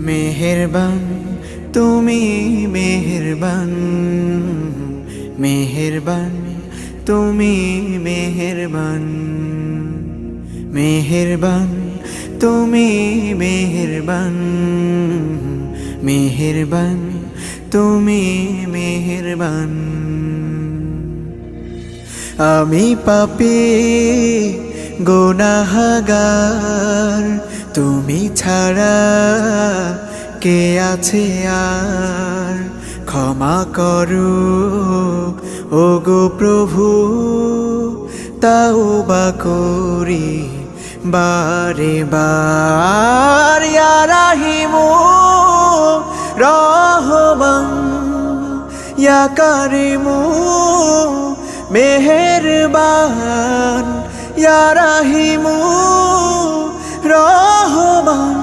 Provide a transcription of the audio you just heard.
মেহেরবান তুমি মেহেরবান, মেহেরবান তুমি মেহেরবান, মেহেরবান তুমি মেহেরবান, মেহেরবান তুমি মেহেরবান। আমি পাপী গুনাহগার, তুমি ছাড়া কে আছে আর? ক্ষমা করো ওগো প্রভু, তাওবা করি বারে বার। ইয়া রাহিমু রহমান, ইয়া কারিমু মেহেরবান, ইয়া রাহিমু রহমান,